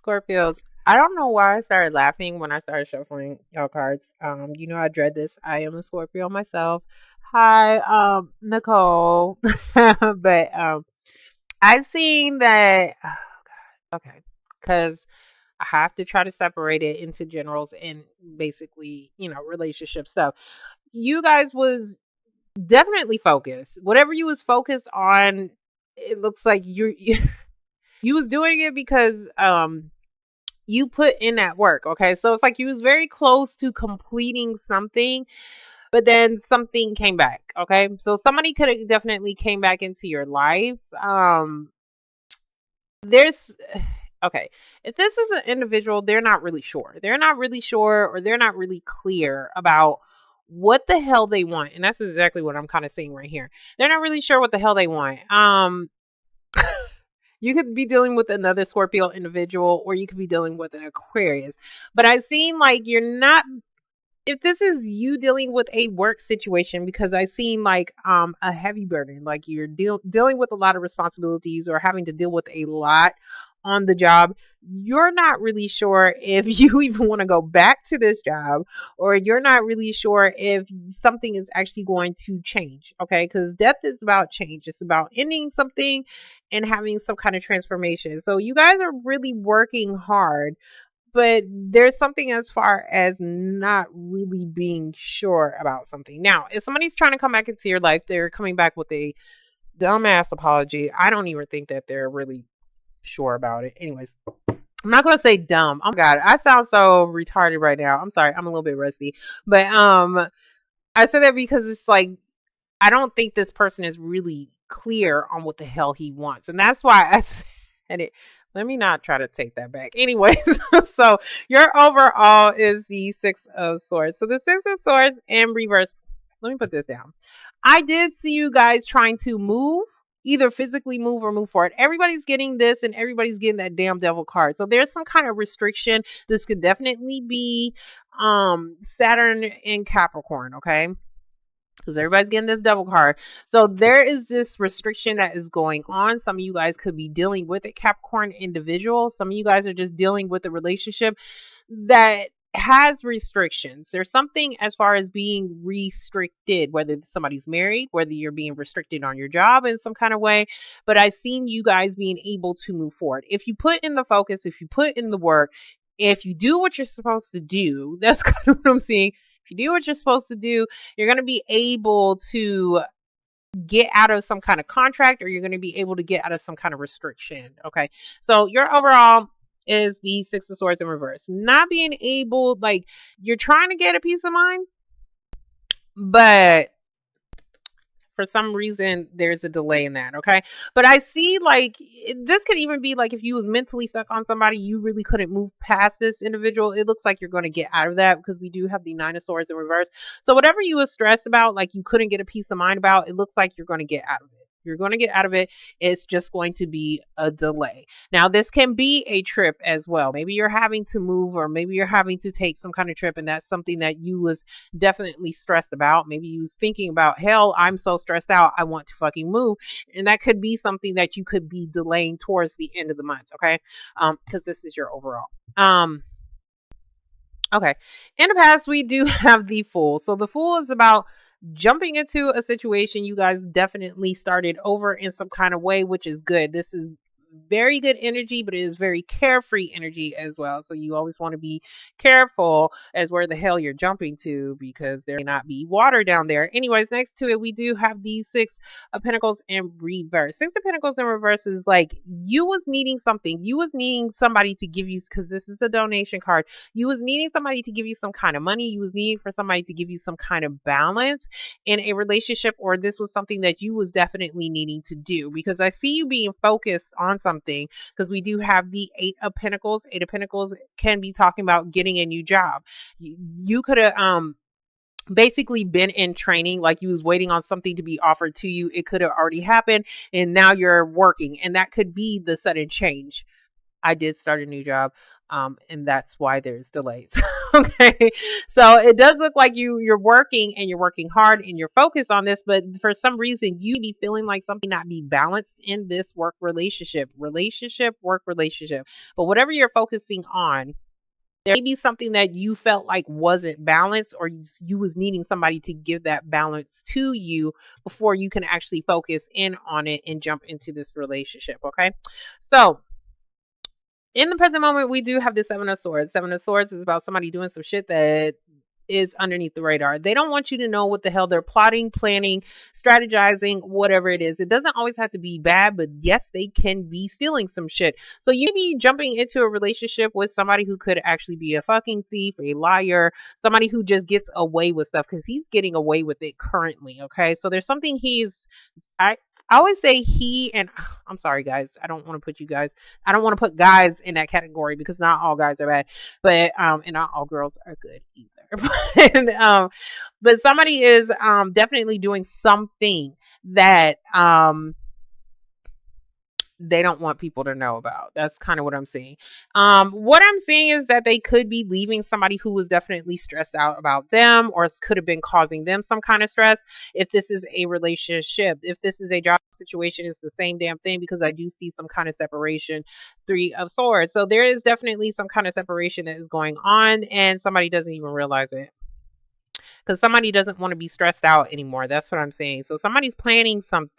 Scorpios, I don't know why I started laughing when I started shuffling y'all cards. I dread this. I am a Scorpio myself. Hi, Nicole. But I've seen that. Okay, because I have to try to separate it into generals and basically, relationship stuff. You guys was definitely focused. Whatever you was focused on, it looks like you was doing it because you put in that work. Okay, so it's like you was very close to completing something, but then something came back. Okay, so somebody could have definitely came back into your life. There's okay, if this is an individual, they're not really sure. They're not really sure, or they're not really clear about what the hell they want, and that's exactly what I'm kind of seeing right here. They're not really sure what the hell they want. You could be dealing with another Scorpio individual, or you could be dealing with an Aquarius. But I've seen like you're not. If this is you dealing with a work situation, because I've seen like a heavy burden, like you're dealing with a lot of responsibilities or having to deal with a lot on the job. You're not really sure if you even want to go back to this job, or you're not really sure if something is actually going to change. Okay, because death is about change. It's about ending something and having some kind of transformation. So you guys are really working hard, but there's something as far as not really being sure about something. Now, if somebody's trying to come back into your life, they're coming back with a dumbass apology. I don't even think that they're really sure about it. Anyways, I'm not gonna say dumb. Oh my god, I sound so retarded right now. I'm sorry, I'm a little bit rusty. But I said that because it's like I don't think this person is really clear on what the hell he wants. And that's why I said it. Let me not try to take that back. Anyways, so your overall is the Six of Swords. So the Six of Swords in reverse. Let me put this down. I did see you guys trying to move, either physically move or move forward. Everybody's getting this and everybody's getting that damn devil card. So there's some kind of restriction. This could definitely be Saturn in Capricorn, okay? Because everybody's getting this devil card. So there is this restriction that is going on. Some of you guys could be dealing with a Capricorn individual. Some of you guys are just dealing with a relationship that has restrictions. There's something as far as being restricted, whether somebody's married, whether you're being restricted on your job in some kind of way. But I've seen you guys being able to move forward. If you put in the focus, if you put in the work, if you do what you're supposed to do, that's kind of what I'm seeing. If you do what you're supposed to do, you're going to be able to get out of some kind of contract, or you're going to be able to get out of some kind of restriction. Okay. So your overall is the Six of Swords in reverse. Not being able, like, you're trying to get a peace of mind, but for some reason there's a delay in that. Okay, but I see like this could even be like if you was mentally stuck on somebody, you really couldn't move past this individual. It looks like you're going to get out of that, because we do have the Nine of Swords in reverse. So whatever you was stressed about, like you couldn't get a peace of mind about, it looks like you're going to get out of it. You're going to get out of it. It's just going to be a delay. Now, this can be a trip as well. Maybe you're having to move, or maybe you're having to take some kind of trip, and that's something that you was definitely stressed about. Maybe you was thinking about, hell, I'm so stressed out, I want to fucking move. And that could be something that you could be delaying towards the end of the month, okay? Because this is your overall. Okay. In the past, we do have the Fool. So the Fool is about jumping into a situation. You guys definitely started over in some kind of way, which is good. This is very good energy, but it is very carefree energy as well. So you always want to be careful as where the hell you're jumping to, because there may not be water down there. Anyways, next to it, we do have the Six of Pentacles in reverse. Six of Pentacles in reverse is like you was needing something. You was needing somebody to give you, because this is a donation card. You was needing somebody to give you some kind of money. You was needing for somebody to give you some kind of balance in a relationship, or this was something that you was definitely needing to do, because I see you being focused on something, because we do have the Eight of Pentacles. Eight of Pentacles can be talking about getting a new job. You could have basically been in training, like you was waiting on something to be offered to you. It could have already happened, and now you're working, and that could be the sudden change. I did start a new job, and that's why there's delays. Okay. So it does look like you're working and you're working hard and you're focused on this, but for some reason you be feeling like something not be balanced in this work relationship. Work relationship. But whatever you're focusing on, there may be something that you felt like wasn't balanced, or you was needing somebody to give that balance to you before you can actually focus in on it and jump into this relationship. Okay. So in the present moment, we do have the Seven of Swords. Seven of Swords is about somebody doing some shit that is underneath the radar. They don't want you to know what the hell they're plotting, planning, strategizing, whatever it is. It doesn't always have to be bad, but yes, they can be stealing some shit. So you be jumping into a relationship with somebody who could actually be a fucking thief, a liar, somebody who just gets away with stuff because he's getting away with it currently. Okay. So there's something I, I always say he and I'm sorry guys. I don't want to put guys in that category because not all guys are bad, but and not all girls are good either. But somebody is definitely doing something that they don't want people to know about. That's kind of what I'm seeing. What I'm seeing is that they could be leaving somebody who was definitely stressed out about them, or could have been causing them some kind of stress. If this is a relationship, if this is a job situation, it's the same damn thing because I do see some kind of separation. Three of Swords. So there is definitely some kind of separation that is going on, and somebody doesn't even realize it because somebody doesn't want to be stressed out anymore. That's what I'm saying. So somebody's planning some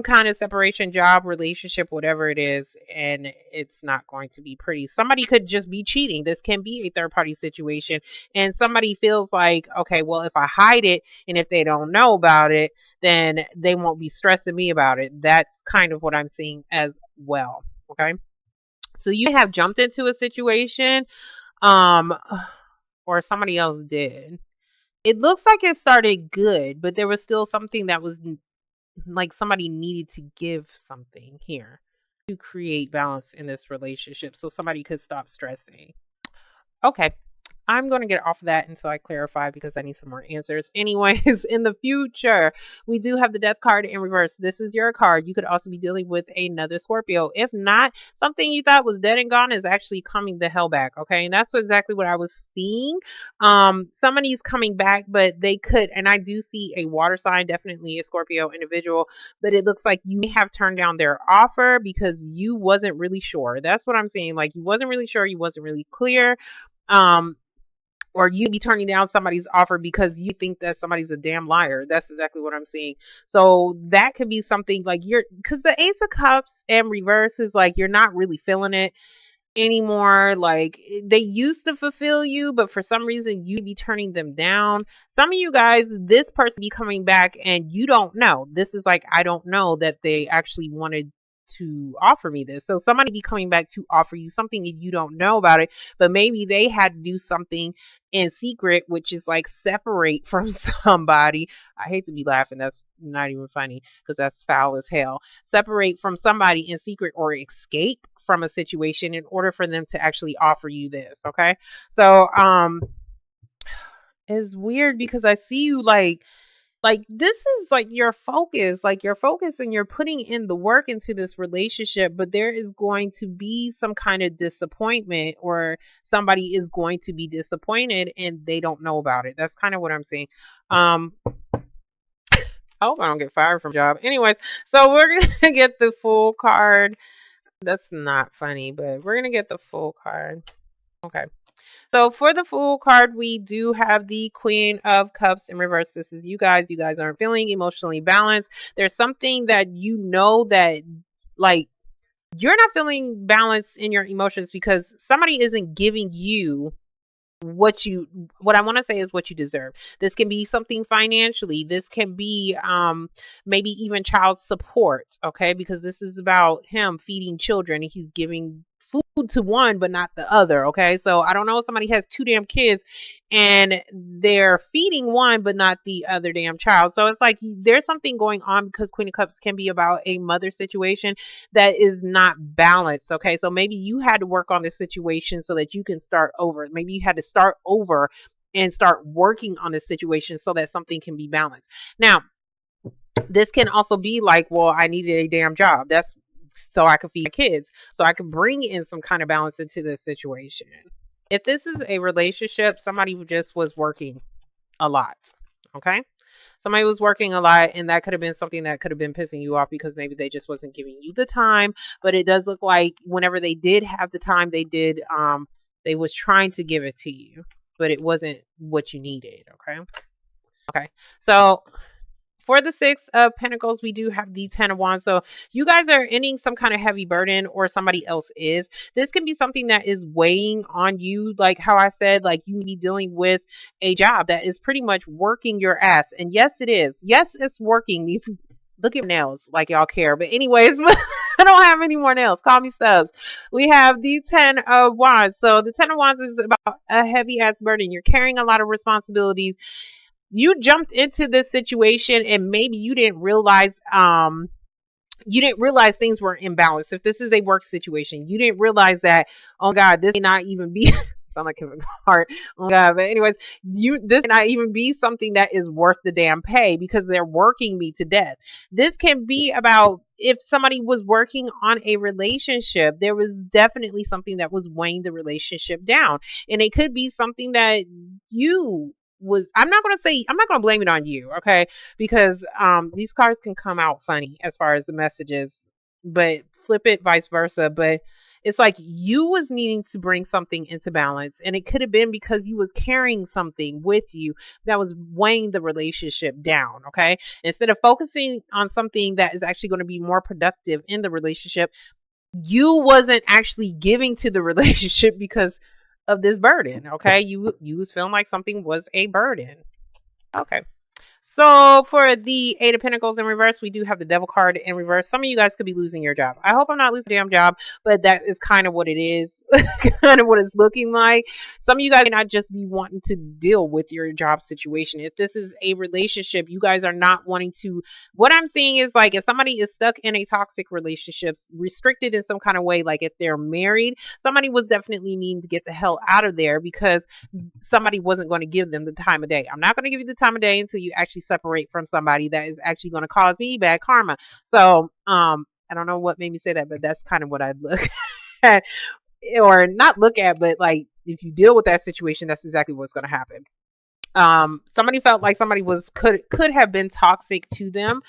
kind of separation, job, relationship, whatever it is, and it's not going to be pretty. Somebody could just be cheating. This can be a third party situation, and somebody feels like, okay, well, if I hide it and if they don't know about it, then they won't be stressing me about it. That's kind of what I'm seeing as well. Okay. So you have jumped into a situation, um, or somebody else did. It looks like it started good, but there was still something that was like somebody needed to give something here to create balance in this relationship so somebody could stop stressing. Okay. I'm going to get off of that until I clarify because I need some more answers. Anyways, in the future, we do have the death card in reverse. This is your card. You could also be dealing with another Scorpio. If not, something you thought was dead and gone is actually coming the hell back. Okay. And that's exactly what I was seeing. Somebody's coming back, but they could, and I do see a water sign, definitely a Scorpio individual, but it looks like you may have turned down their offer because you wasn't really sure. That's what I'm saying. Like you wasn't really sure. You wasn't really clear. Um, or you be turning down somebody's offer because you think that somebody's a damn liar. That's exactly what I'm seeing. So that could be something like because the Ace of Cups and reverse is like you're not really feeling it anymore. Like they used to fulfill you, but for some reason you be turning them down. Some of you guys, this person be coming back and you don't know. This is like, I don't know that they actually wanted to offer me this. So somebody be coming back to offer you something that you don't know about it, but maybe they had to do something in secret, which is like separate from somebody. I hate to be laughing. That's not even funny because that's foul as hell. Separate from somebody in secret or escape from a situation in order for them to actually offer you this. Okay. So, it's weird because I see you like this is like your focus and you're putting in the work into this relationship, but there is going to be some kind of disappointment or somebody is going to be disappointed and they don't know about it. That's kind of what I'm saying. I hope I don't get fired from job. Anyways, so we're gonna get the full card. That's not funny, but we're gonna get the full card. Okay. So for the Fool card, we do have the Queen of Cups in reverse. This is you guys. You guys aren't feeling emotionally balanced. There's something that you know that, like, you're not feeling balanced in your emotions because somebody isn't giving you what I want to say is what you deserve. This can be something financially. This can be maybe even child support, okay? Because this is about him feeding children and he's giving food to one but not the other, okay? So I don't know if somebody has two damn kids and they're feeding one but not the other damn child. So it's like there's something going on because Queen of Cups can be about a mother situation that is not balanced. Okay. So maybe you had to work on this situation so that you can start over. Maybe you had to start over and start working on this situation so that something can be balanced. Now, this can also be like, well, I needed a damn job. That's so I could feed my kids, so I could bring in some kind of balance into this situation. If this is a relationship, somebody who just was working a lot. Okay? Somebody was working a lot, and that could have been something that could have been pissing you off because maybe they just wasn't giving you the time. But it does look like whenever they did have the time, they was trying to give it to you, but it wasn't what you needed. Okay. Okay. So for the Six of Pentacles, we do have the Ten of Wands. So you guys are ending some kind of heavy burden, or somebody else is. This can be something that is weighing on you. Like how I said, like you be dealing with a job that is pretty much working your ass. And yes, it is. Yes, it's working. These look at my nails like y'all care. But anyways, I don't have any more nails. Call me Stubbs. We have the Ten of Wands. So the Ten of Wands is about a heavy ass burden. You're carrying a lot of responsibilities. You jumped into this situation and maybe you didn't realize things were imbalanced. If this is a work situation, you didn't realize that, oh God, this may not even be sound like Kevin Hart. Oh God. But anyways, this may not even be something that is worth the damn pay because they're working me to death. This can be about if somebody was working on a relationship, there was definitely something that was weighing the relationship down. And it could be something that you was I'm not gonna blame it on you, okay? Because these cards can come out funny as far as the messages, but flip it vice versa. But it's like you was needing to bring something into balance, and it could have been because you was carrying something with you that was weighing the relationship down, okay? Instead of focusing on something that is actually going to be more productive in the relationship, you wasn't actually giving to the relationship because of this burden, okay? You was feeling like something was a burden. Okay. So for the Eight of Pentacles in reverse, we do have the Devil card in reverse. Some of you guys could be losing your job. I hope I'm not losing a damn job, but that is kind of what it is, kind of what it's looking like. Some of you guys may not just be wanting to deal with your job situation. If this is a relationship, you guys are not wanting to. What I'm seeing is like if somebody is stuck in a toxic relationship, restricted in some kind of way, like if they're married, somebody was definitely needing to get the hell out of there because somebody wasn't going to give them the time of day. I'm not going to give you the time of day until you actually separate from somebody that is actually going to cause me bad karma. So, I don't know what made me say that, but that's kind of what I'd look at, or not look at, but like if you deal with that situation, that's exactly what's going to happen. Somebody felt like somebody could have been toxic to them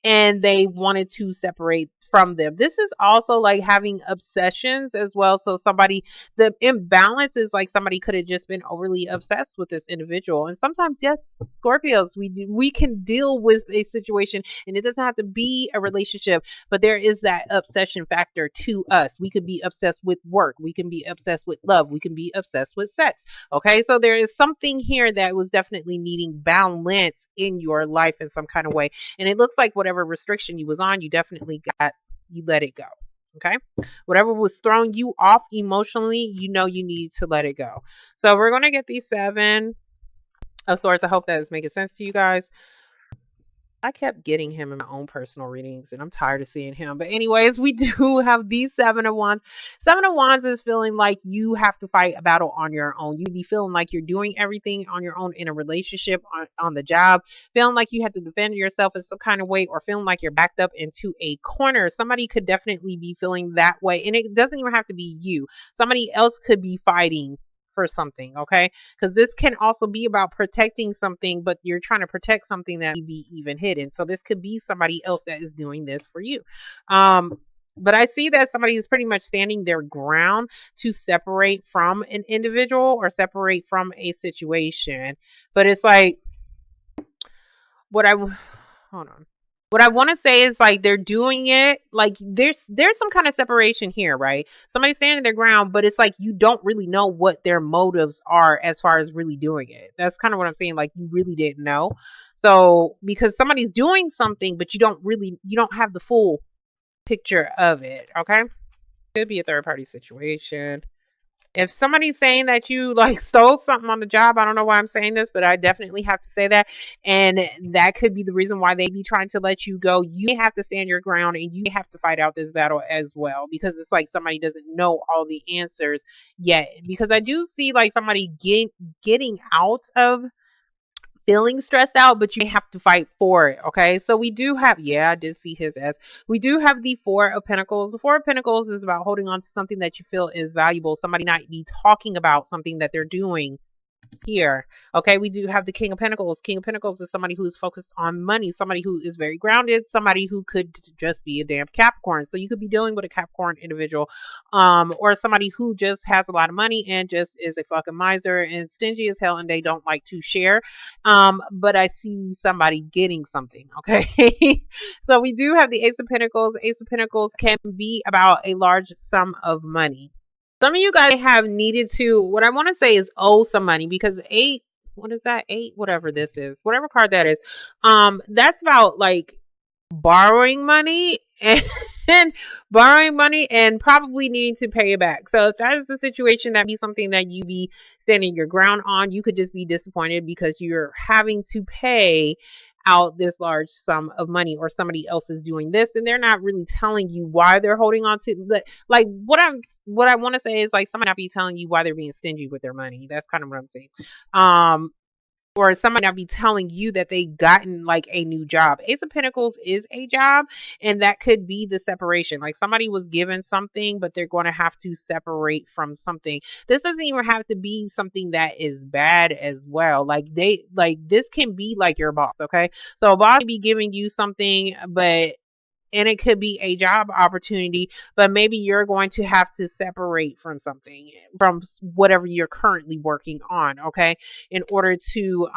and they wanted to separate from them. This is also like having obsessions as well. So the imbalance is like somebody could have just been overly obsessed with this individual. And sometimes, yes, Scorpios, we can deal with a situation and it doesn't have to be a relationship, but there is that obsession factor to us. We could be obsessed with work. We can be obsessed with love. We can be obsessed with sex. Okay, so there is something here that was definitely needing balance in your life in some kind of way. And it looks like whatever restriction you was on, you let it go. Okay, whatever was throwing you off emotionally, you need to let it go. So we're going to get these Seven of Swords. I hope that is making sense to you guys. I kept getting him in my own personal readings, and I'm tired of seeing him. But anyways, we do have these Seven of Wands. Seven of Wands is feeling like you have to fight a battle on your own. You be feeling like you're doing everything on your own in a relationship, on the job, feeling like you have to defend yourself in some kind of way, or feeling like you're backed up into a corner. Somebody could definitely be feeling that way, and it doesn't even have to be you. Somebody else could be fighting for something, okay? Because this can also be about protecting something, but you're trying to protect something that may be even hidden. So this could be somebody else that is doing this for you. But I see that somebody is pretty much standing their ground to separate from an individual or separate from a situation. But it's like hold on. What I want to say is like they're doing it like there's some kind of separation here, right? Somebody's standing their ground, but it's like you don't really know what their motives are as far as really doing it. That's kind of what I'm saying. Like you really didn't know. So because somebody's doing something, but you don't have the full picture of it. Okay, could be a third party situation. If somebody's saying that you like stole something on the job, I don't know why I'm saying this, but I definitely have to say that. And that could be the reason why they be trying to let you go. You have to stand your ground and you have to fight out this battle as well, because it's like somebody doesn't know all the answers yet. Because I do see like somebody getting out of feeling stressed out, but you may have to fight for it. Okay. So we do have, yeah, I did see his S. We do have the Four of Pentacles. The Four of Pentacles is about holding on to something that you feel is valuable. Somebody might be talking about something that they're doing here. Okay, we do have the King of Pentacles. King of Pentacles is somebody who's focused on money, somebody who is very grounded, somebody who could just be a damn Capricorn. So you could be dealing with a Capricorn individual, or somebody who just has a lot of money and just is a fucking miser and stingy as hell and they don't like to share. But I see somebody getting something, okay? So we do have the Ace of Pentacles. Ace of Pentacles can be about a large sum of money. Some of you guys have needed to, what I want to say is owe some money because eight, what is that? Eight, whatever this is, whatever card that is. That's about like borrowing money and, and borrowing money and probably needing to pay it back. So if that is the situation, that be something that you be standing your ground on. You could just be disappointed because you're having to pay out this large sum of money, or somebody else is doing this and they're not really telling you why they're holding on to the, like what I want to say is like somebody not be telling you why they're being stingy with their money. That's kind of what I'm saying. Or somebody not be telling you that they gotten like a new job. Ace of Pentacles is a job, and that could be the separation. Like somebody was given something, but they're going to have to separate from something. This doesn't even have to be something that is bad as well. Like this can be like your boss, okay? So a boss may be giving you something, but and it could be a job opportunity, but maybe you're going to have to separate from something, from whatever you're currently working on, okay, in order to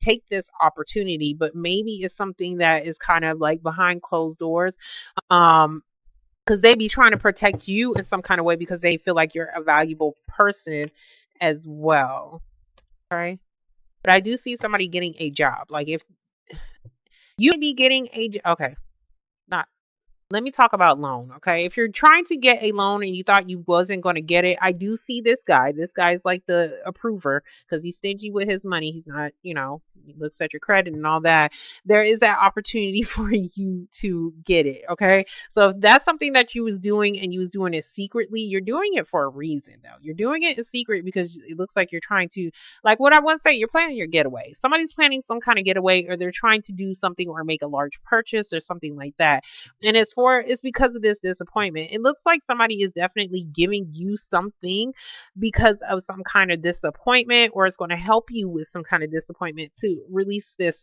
take this opportunity. But maybe it's something that is kind of like behind closed doors, because they be trying to protect you in some kind of way because they feel like you're a valuable person as well. Okay, but I do see somebody getting a job. Like if you be getting okay, not, let me talk about loan, okay? If you're trying to get a loan and you thought you wasn't going to get it, I do see this guy. This guy's like the approver because he's stingy with his money. He's not, he looks at your credit and all that. There is that opportunity for you to get it, okay? So if that's something that you was doing and you was doing it secretly, you're doing it for a reason, though. You're doing it in secret because it looks like you're trying to, like what I want to say, you're planning your getaway. Somebody's planning some kind of getaway, or they're trying to do something or make a large purchase or something like that. And it's because of this disappointment. It looks like somebody is definitely giving you something because of some kind of disappointment, or it's going to help you with some kind of disappointment to release this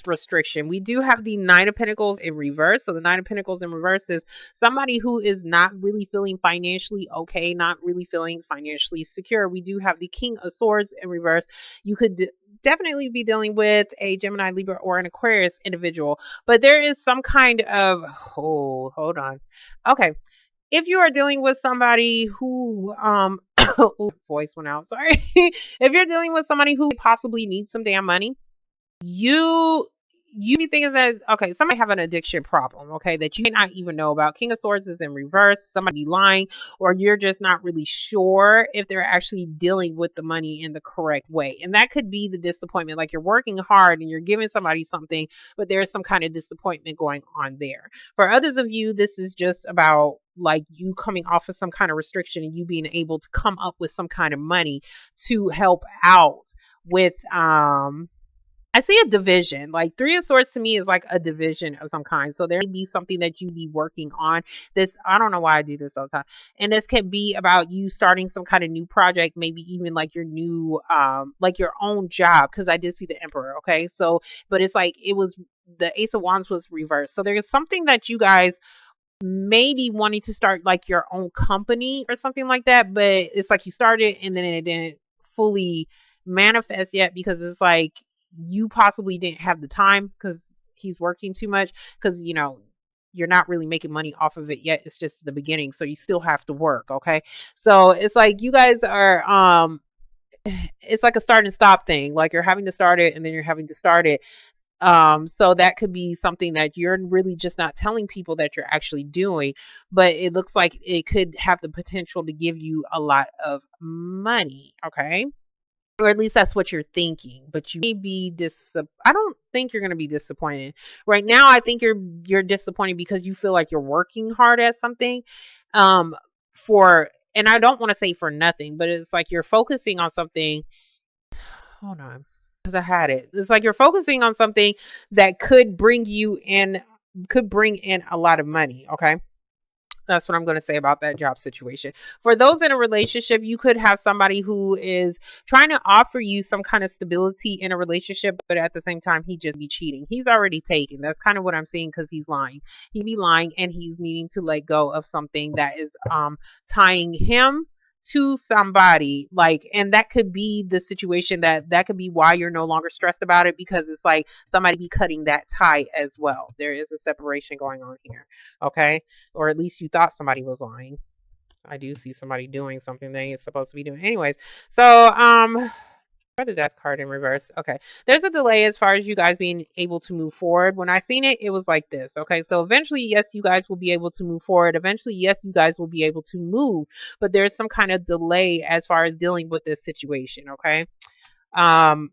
restriction. We do have the Nine of Pentacles in reverse. So the Nine of Pentacles in reverse is somebody who is not really feeling financially okay, not really feeling financially secure. We do have the King of Swords in reverse. You could definitely be dealing with a Gemini, Libra, or an Aquarius individual, but there is some kind of, oh, hold on. Okay. If you are dealing with somebody who, voice went out, sorry. If you're dealing with somebody who possibly needs some damn money, you be thinking that, okay, somebody have an addiction problem, okay, that you may not even know about. King of Swords is in reverse. Somebody be lying, or you're just not really sure if they're actually dealing with the money in the correct way. And that could be the disappointment. Like you're working hard and you're giving somebody something, but there's some kind of disappointment going on there. For others of you, this is just about like you coming off of some kind of restriction and you being able to come up with some kind of money to help out with I see a division. Like Three of Swords to me is like a division of some kind. So there may be something that you be working on. This, I don't know why I do this all the time. And this can be about you starting some kind of new project, maybe even like your new, like your own job. Cause I did see the Emperor. Okay. So, but it's like, it was, the Ace of Wands was reversed. So there's something that you guys maybe wanting to start like your own company or something like that. But it's like you started and then it didn't fully manifest yet because it's like, you possibly didn't have the time because he's working too much, because you're not really making money off of it yet. It's just the beginning, so you still have to work. Okay, so it's like you guys are it's like a start and stop thing. Like you're having to start it and then you're having to start it. So that could be something that you're really just not telling people that you're actually doing, but it looks like it could have the potential to give you a lot of money. Okay, or at least that's what you're thinking, but you may be I don't think you're going to be disappointed right now. I think you're disappointed because you feel like you're working hard at something, um for, and I don't want to say for nothing, but it's like you're focusing on something. Hold on. because I had it. It's like you're focusing on something that could bring in a lot of money. Okay. That's what I'm going to say about that job situation. For those in a relationship, you could have somebody who is trying to offer you some kind of stability in a relationship, but at the same time, he just be cheating. He's already taken. That's kind of what I'm seeing because he's lying. He be lying and he's needing to let go of something that is tying him to somebody, like, and that could be the situation that could be why you're no longer stressed about it, because it's like somebody be cutting that tie as well. There is a separation going on here. Okay, or at least you thought somebody was lying. I do see somebody doing something they ain't supposed to be doing. Anyways, so for the death card in reverse. Okay. There's a delay as far as you guys being able to move forward. When I seen it, it was like this. Okay. So eventually, yes, you guys will be able to move forward. Eventually, yes, you guys will be able to move, but there's some kind of delay as far as dealing with this situation. Okay. Um,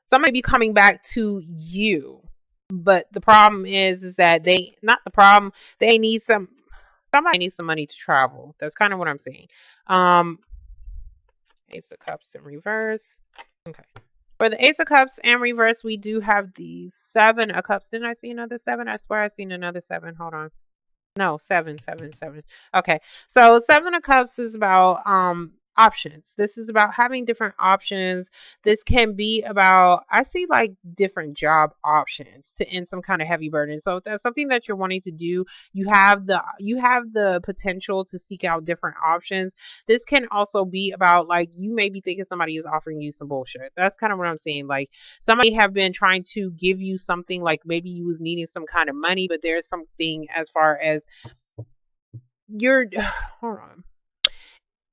somebody be coming back to you, but the problem is that they, not the problem, they need somebody needs some money to travel. That's kind of what I'm saying. Um, Ace of Cups in reverse. Okay. For the Ace of Cups and reverse, we do have the Seven of Cups. Didn't I see another seven? I swear I seen another seven. Hold on. No, seven, seven, seven. Okay. So Seven of Cups is about options. This is about having different options. This can be about, I see like different job options to end some kind of heavy burden. So if that's something that you're wanting to do, you have the potential to seek out different options. This can also be about, like, you may be thinking somebody is offering you some bullshit. That's kind of what I'm saying. Like, somebody have been trying to give you something, like maybe you was needing some kind of money, but there's something as far as you're hold on.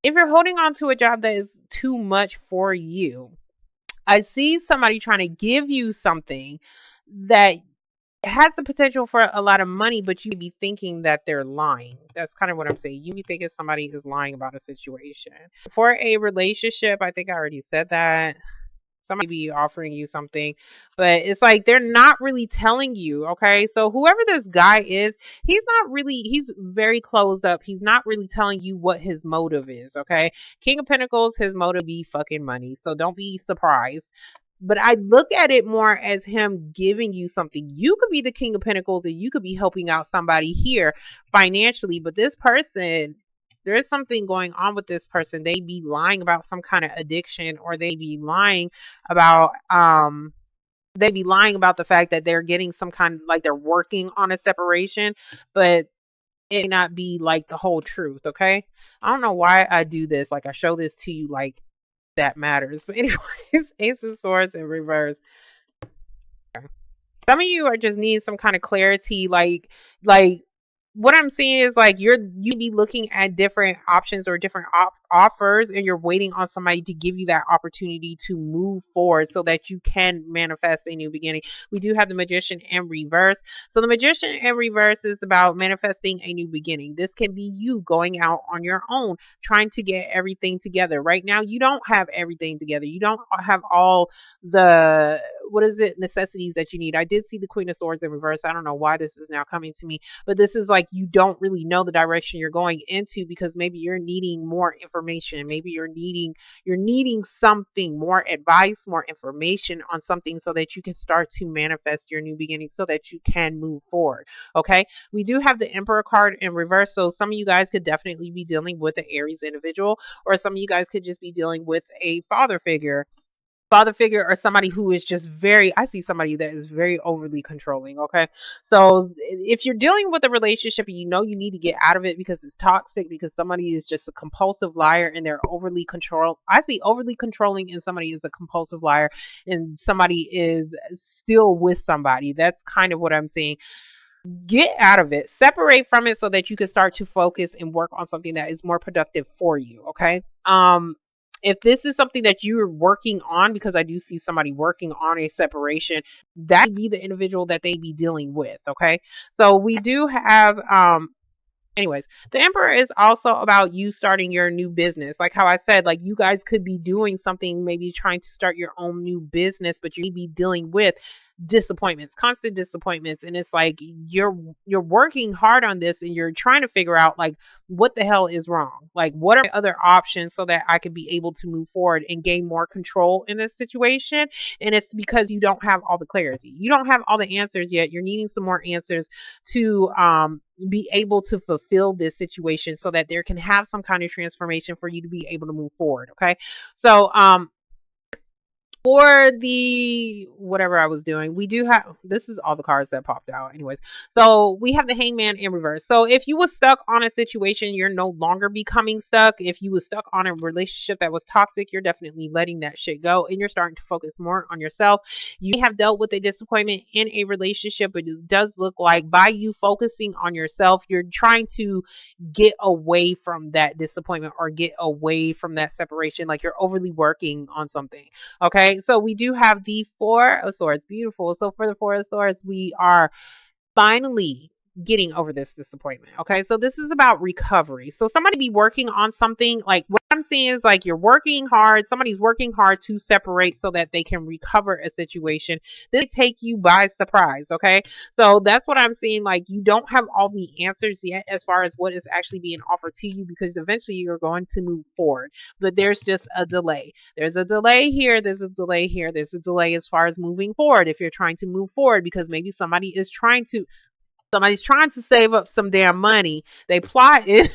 If you're holding on to a job that is too much for you, I see somebody trying to give you something that has the potential for a lot of money, but you be thinking that they're lying. That's kind of what I'm saying. You be thinking somebody is lying about a situation. For a relationship, I think I already said that. Somebody be offering you something, but it's like they're not really telling you. Okay, so whoever this guy is, he's very closed up. He's not really telling you what his motive is. Okay, King of Pentacles, his motive be fucking money, so don't be surprised. But I look at it more as him giving you something. You could be the King of Pentacles and you could be helping out somebody here financially, but this person, there is something going on with this person. They be lying about some kind of addiction, or about they be lying about the fact that they're getting some kind of, like, they're working on a separation, but it may not be like the whole truth. Okay, I don't know why I do this. Like, I show this to you like that matters. But anyways, Ace of Swords in reverse. Some of you are just needing some kind of clarity, like what I'm seeing is like you be looking at different options or different offers, and you're waiting on somebody to give you that opportunity to move forward so that you can manifest a new beginning. We do have the Magician in reverse. So the Magician in reverse is about manifesting a new beginning. This can be you going out on your own, trying to get everything together. Right now, you don't have everything together. You don't have all the, what is it, necessities that you need. I did see the Queen of Swords in reverse. I don't know why this is now coming to me, but this is like you don't really know the direction you're going into, because maybe you're needing more information. Maybe you're needing something, more advice, more information on something, so that you can start to manifest your new beginning, so that you can move forward. Okay, we do have the Emperor card in reverse, so some of you guys could definitely be dealing with an Aries individual, or some of you guys could just be dealing with a father figure, or somebody who is just very, I see somebody that is very overly controlling. Okay, so if you're dealing with a relationship and you know you need to get out of it because it's toxic, because somebody is just a compulsive liar and they're overly control, I see overly controlling, and somebody is a compulsive liar, and somebody is still with somebody. That's kind of what I'm seeing. Get out of it, separate from it, so that you can start to focus and work on something that is more productive for you. Okay, if this is something that you're working on, because I do see somebody working on a separation, that would be the individual that they be dealing with. Okay, so we do have anyways, the Emperor is also about you starting your new business. Like how I said, like, you guys could be doing something, maybe trying to start your own new business, but you may be dealing with disappointments, constant disappointments. And it's like you're working hard on this and you're trying to figure out like what the hell is wrong? Like what are my other options so that I can be able to move forward and gain more control in this situation? And it's because you don't have all the clarity. You don't have all the answers yet. You're needing some more answers to be able to fulfill this situation so that there can have some kind of transformation for you to be able to move forward. Okay. So for the whatever I was doing, we do have this is all the cards that popped out, anyways. So we have the Hangman in reverse. So if you were stuck on a situation, you're no longer becoming stuck. If you were stuck on a relationship that was toxic, you're definitely letting that shit go and you're starting to focus more on yourself. You may have dealt with a disappointment in a relationship, but it does look like by you focusing on yourself, you're trying to get away from that disappointment or get away from that separation. Like you're overly working on something. Okay, so we do have the Four of Swords. Beautiful. So for the Four of Swords, we are finally getting over this disappointment. Okay, so this is about recovery. So somebody be working on something. Like what I'm seeing is like you're working hard. Somebody's working hard to separate so that they can recover a situation. This take you by surprise. Okay, so that's what I'm seeing. Like you don't have all the answers yet as far as what is actually being offered to you because eventually you're going to move forward. But there's just a delay. There's a delay here. There's a delay here. There's a delay as far as moving forward. If you're trying to move forward because maybe somebody's trying to save up some damn money. They plot it.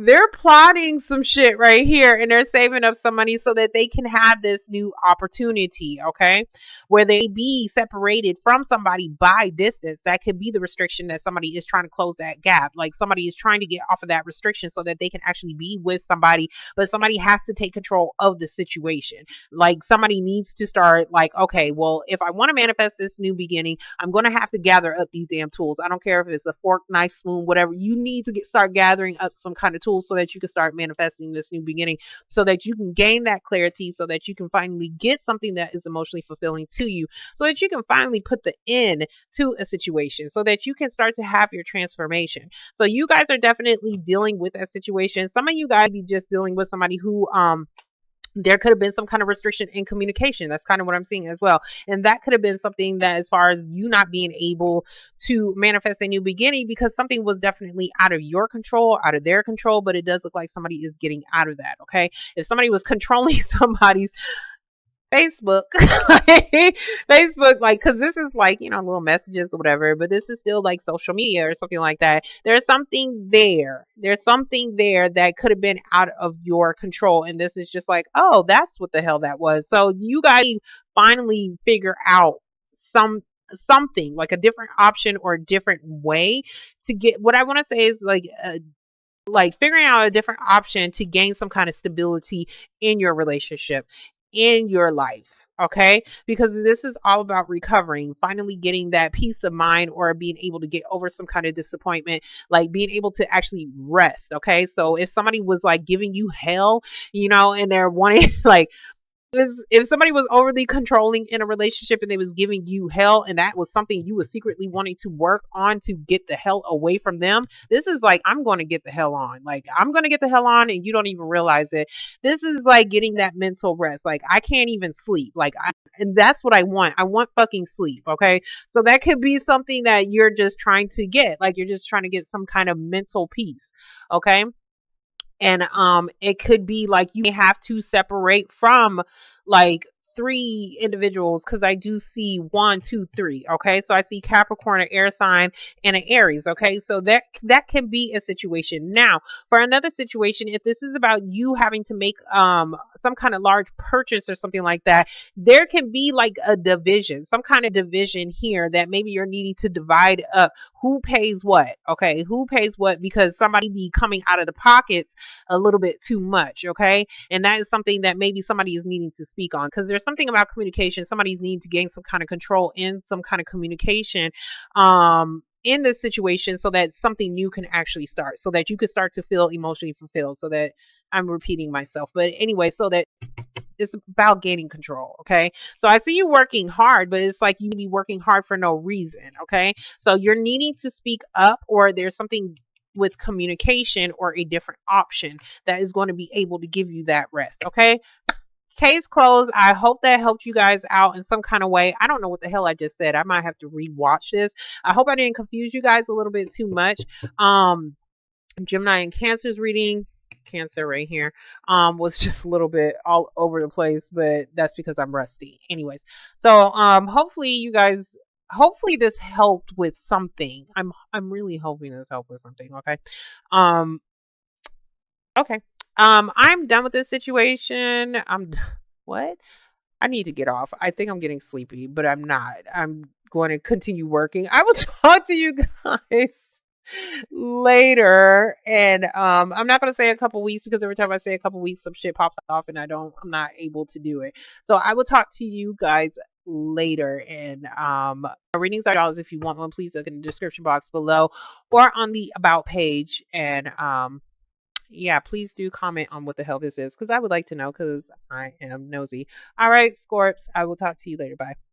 They're plotting some shit right here and they're saving up some money so that they can have this new opportunity, okay? Where they be separated from somebody by distance. That could be the restriction that somebody is trying to close that gap. Like somebody is trying to get off of that restriction so that they can actually be with somebody, but somebody has to take control of the situation. Like somebody needs to start like, okay, well, if I want to manifest this new beginning, I'm going to have to gather up these damn tools. I don't care if it's a fork, knife, spoon, whatever. You need to start gathering up some kind of tools so that you can start manifesting this new beginning, so that you can gain that clarity, so that you can finally get something that is emotionally fulfilling to you, so that you can finally put the end to a situation, so that you can start to have your transformation. So you guys are definitely dealing with that situation. Some of you guys be just dealing with somebody who there could have been some kind of restriction in communication. That's kind of what I'm seeing as well. And that could have been something that, as far as you not being able to manifest a new beginning, because something was definitely out of your control, out of their control, but it does look like somebody is getting out of that. Okay. If somebody was controlling somebody's Facebook, Facebook, like, cause this is like, little messages or whatever, but this is still like social media or something like that. There's something there. There's something there that could have been out of your control. And this is just like, oh, that's what the hell that was. So you guys finally figure out something like a different option or a different way to get, what I want to say is like figuring out a different option to gain some kind of stability in your relationship, in your life. Okay, because this is all about recovering, finally getting that peace of mind, or being able to get over some kind of disappointment, like being able to actually rest. Okay, so if somebody was like giving you hell, and they're wanting like, if somebody was overly controlling in a relationship and they was giving you hell, and that was something you was secretly wanting to work on to get the hell away from them, this is like, I'm going to get the hell on. Like, I'm going to get the hell on and you don't even realize it. This is like getting that mental rest. Like, I can't even sleep. And that's what I want. I want fucking sleep. Okay. So that could be something that you're just trying to get. Like, you're just trying to get some kind of mental peace. Okay. And it could be like you may have to separate from like 3 individuals, because I do see 1, 2, 3. Okay, so I see Capricorn, an air sign, and an Aries. Okay, so that can be a situation. Now for another situation, if this is about you having to make some kind of large purchase or something like that, there can be like a division, some kind of division here, that maybe you're needing to divide up who pays what. Okay, who pays what, because somebody be coming out of the pockets a little bit too much. Okay, and that is something that maybe somebody is needing to speak on, because there's something about communication. Somebody's needing to gain some kind of control in some kind of communication in this situation, so that something new can actually start, so that you could start to feel emotionally fulfilled. So that, I'm repeating myself, but anyway, so that it's about gaining control. Okay, so I see you working hard, but it's like you be working hard for no reason. Okay, so you're needing to speak up, or there's something with communication or a different option that is going to be able to give you that rest. Okay, case closed. I hope that helped you guys out in some kind of way. I don't know what the hell I just said. I might have to rewatch this. I hope I didn't confuse you guys a little bit too much. Um, Gemini and Cancer's reading, Cancer right here, was just a little bit all over the place, but that's because I'm rusty. Anyways, so hopefully you guys, hopefully this helped with something. I'm really hoping this helped with something. Okay, um, okay, I'm done with this situation. What? I need to get off. I think I'm getting sleepy, but I'm not. I'm going to continue working. I will talk to you guys later. And I'm not going to say a couple weeks because every time I say a couple weeks, some shit pops off and I'm not able to do it. So I will talk to you guys later. And my readings are dollars. If you want one, please look in the description box below or on the about page. And yeah, please do comment on what the hell this is because I would like to know because I am nosy. All right, Scorps, I will talk to you later. Bye.